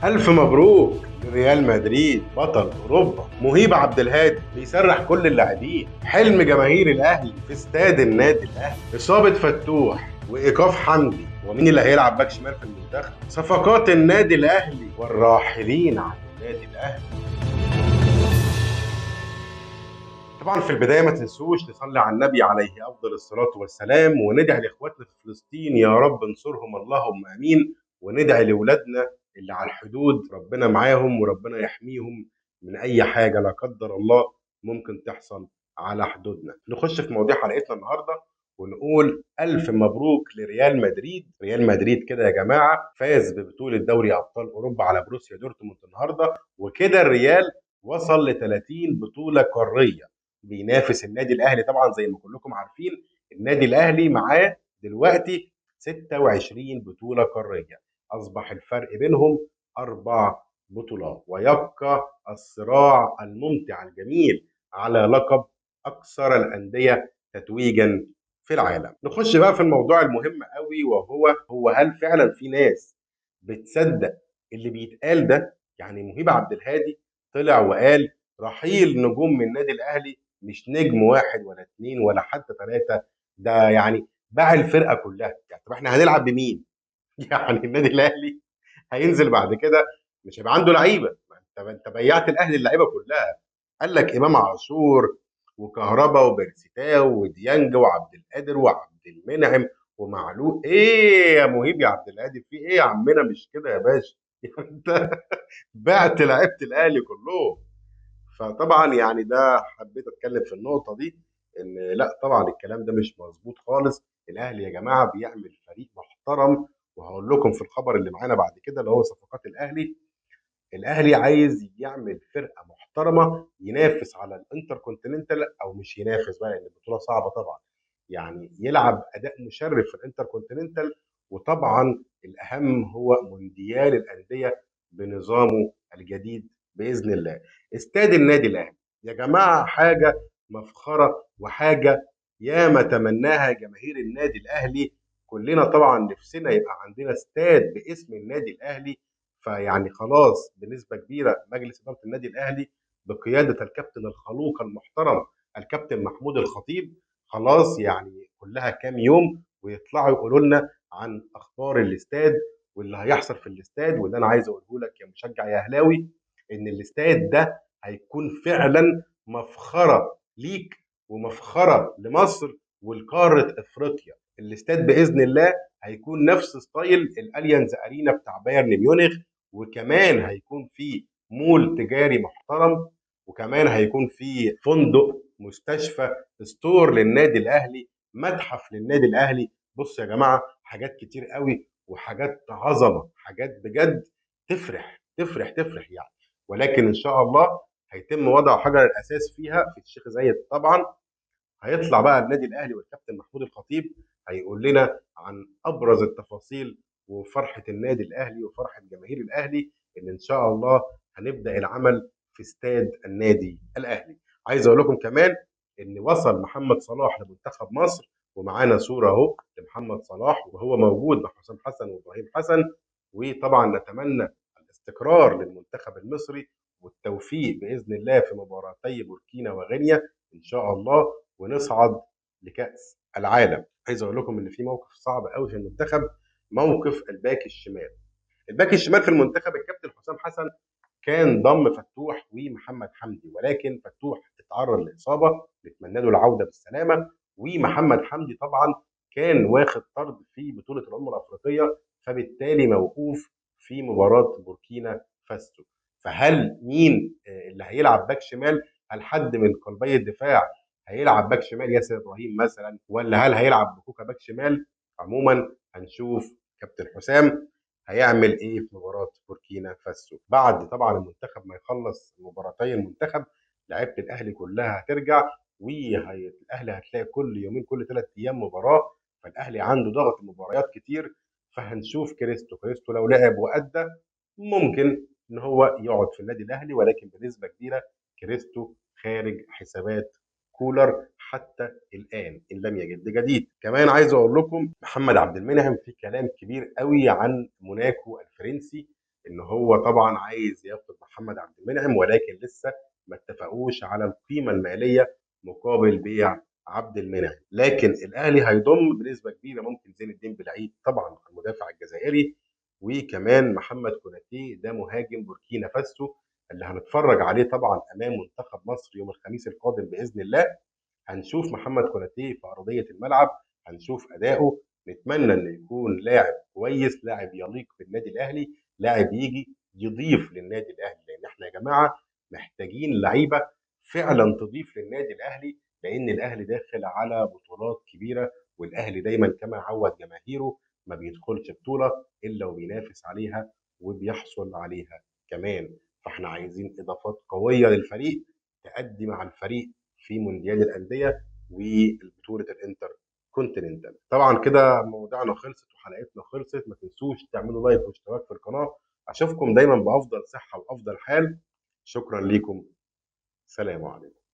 ألف مبروك لريال مدريد بطل أوروبا. مهيب عبد الهادي بيسرح كل اللاعبين. حلم جماهير الأهلي في استاد النادي الأهلي. إصابة فتوح وإيقاف حمدي، ومين اللي هيلعب باك شمال في المنتخب؟ صفقات النادي الأهلي والراحلين عن النادي الأهلي. طبعا في البداية ما تنسوش نصلي على النبي عليه أفضل الصلاة والسلام، وندعي لإخواتنا في فلسطين يا رب انصرهم اللهم آمين، وندعي لأولادنا اللي على الحدود ربنا معاهم وربنا يحميهم من أي حاجة لا قدر الله ممكن تحصل على حدودنا. نخش في مواضيع حلقتنا النهاردة ونقول ألف مبروك لريال مدريد. ريال مدريد كده يا جماعة فاز ببطولة دوري أبطال أوروبا على بروسيا دورتموند النهاردة، وكده الريال وصل ل 30 بطولة قارية. بينافس النادي الاهلي طبعا زي ما كلكم عارفين. النادي الاهلي معاه دلوقتي 26 بطوله قاريه، اصبح الفرق بينهم 4 بطولات، ويبقى الصراع الممتع الجميل على لقب اكثر الانديه تتويجا في العالم. نخش بقى في الموضوع المهم قوي، وهو هل فعلا في ناس بتصدق اللي بيتقال ده؟ يعني مهيب عبد الهادي طلع وقال رحيل نجوم من النادي الاهلي مش نجم واحد ولا اتنين ولا حتى ثلاثة، ده يعني باع الفرقة كلها. يعني طب احنا هنلعب بمين؟ يعني النادي الأهلي هينزل بعد كده مش هيبقى عنده لعيبة. ما انت بيعت الأهلي اللعيبة كلها. قال لك إمام عاشور وكهربا وبرسيتاو وديانج وعبد القادر وعبد المنعم ومعلول. ايه يا مهيب يا عبد الهادي، في ايه يا عمنا؟ مش كده يا باشا. انت بعت لعيبة الأهلي كلهم. فطبعا يعني ده حبيت اتكلم في النقطه دي، ان لا طبعا الكلام ده مش مظبوط خالص. الاهلي يا جماعه بيعمل فريق محترم، وهقول لكم في الخبر اللي معانا بعد كده اللي هو صفقات الاهلي. الاهلي عايز يعمل فرقه محترمه ينافس على الانتر كونتيننتال، او مش ينافس بقى لان البطوله صعبه طبعا، يعني يلعب اداء مشرف في الانتر كونتيننتال. وطبعا الاهم هو مونديال الانديه بنظامه الجديد باذن الله. استاد النادي الاهلي يا جماعه حاجه مفخره، وحاجه ياما تمناها جماهير النادي الاهلي. كلنا طبعا نفسنا يبقى عندنا استاد باسم النادي الاهلي. فيعني خلاص بنسبه كبيره مجلس اداره النادي الاهلي بقياده الكابتن الخلوق المحترم الكابتن محمود الخطيب خلاص، يعني كلها كام يوم ويطلعوا يقولوا لنا عن اخبار الاستاد واللي هيحصل في الاستاد. واللي انا عايز اقوله لك يا مشجع يا اهلاوي ان الاستاد ده هيكون فعلا مفخره ليك ومفخره لمصر والقاره افريقيا. الاستاد باذن الله هيكون نفس ستايل الاليانز ارينا بتاع بايرن ميونخ، وكمان هيكون في مول تجاري محترم، وكمان هيكون في فندق، مستشفى، ستور للنادي الاهلي، متحف للنادي الاهلي. بص يا جماعه حاجات كتير قوي وحاجات عظمه، حاجات بجد تفرح تفرح تفرح يعني. ولكن ان شاء الله هيتم وضع حجر الاساس فيها في الشيخ زايد طبعا. هيطلع بقى النادي الاهلي والكابتن محمود الخطيب هيقول لنا عن ابرز التفاصيل وفرحه النادي الاهلي وفرحه جماهير الاهلي ان شاء الله هنبدا العمل في استاد النادي الاهلي. عايز اقول لكم كمان ان وصل محمد صلاح لمنتخب مصر، ومعانا صوره اهو لمحمد صلاح وهو موجود مع حسام حسن وابراهيم حسن. وطبعا نتمنى الاستقرار للمنتخب المصري والتوفيق باذن الله في مباراتي بوركينا وغينيا ان شاء الله، ونصعد لكأس العالم. عايز اقول لكم ان في موقف صعب قوي في المنتخب، موقف الباك الشمال. الباك الشمال في المنتخب الكابتن حسام حسن كان ضم فتوح ومحمد حمدي، ولكن فتوح اتعرض لاصابه، نتمنى له العوده بالسلامه. ومحمد حمدي طبعا كان واخد طرد في بطوله الامم الافريقيه، فبالتالي موقوف في مباراه بوركينا فاسو. فهل مين اللي هيلعب باك شمال؟ هل حد من قلبي الدفاع هيلعب باك شمال ياسر ابراهيم مثلا، ولا هل هيلعب بكوكا باك شمال؟ عموما هنشوف كابتن حسام هيعمل ايه في مباراه بوركينا فاسو بعد طبعا المنتخب ما يخلص مباراتي المنتخب. لعيبه الاهلي كلها هترجع، والاهلي هتلاقي كل يومين كل 3 ايام مباراه، فالاهلي عنده ضغط مباريات كتير. فهنشوف كريستو لو لعب وادى ممكن ان هو يقعد في النادي الاهلي، ولكن بنسبه كبيره كريستو خارج حسابات كولر حتى الان ان لم يجد جديد. كمان عايز اقول لكم محمد عبد المنعم في كلام كبير قوي عن موناكو الفرنسي ان هو طبعا عايز ياخد محمد عبد المنعم، ولكن لسه ما اتفقوش على القيمه الماليه مقابل بيع عبد المنعم. لكن الاهلي هيضم بنسبه كبيره ممكن زين الدين بالعيد طبعا المدافع الجزائري، وكمان محمد كوناتي ده مهاجم بوركينا فاسو اللي هنتفرج عليه طبعا امام منتخب مصر يوم الخميس القادم باذن الله. هنشوف محمد كوناتي في ارضيه الملعب، هنشوف اداؤه، نتمنى انه يكون لاعب كويس، لاعب يليق بالنادي الاهلي، لاعب يجي يضيف للنادي الاهلي، لان احنا يا جماعه محتاجين لعيبه فعلا تضيف للنادي الاهلي، لان الاهلي داخل على بطولات كبيره، والاهلي دايما كما عود جماهيره ما بيدخلش بطوله الا وبينافس عليها وبيحصل عليها كمان. فاحنا عايزين اضافات قويه للفريق تأدي مع الفريق في مونديال الانديه والبطوله الانتر كونتيننتال. طبعا كده موضوعنا خلصت وحلقتنا خلصت، ما تنسوش تعملوا لايك واشتراك في القناه. اشوفكم دايما بافضل صحه وافضل حال. شكرا لكم، سلام عليكم.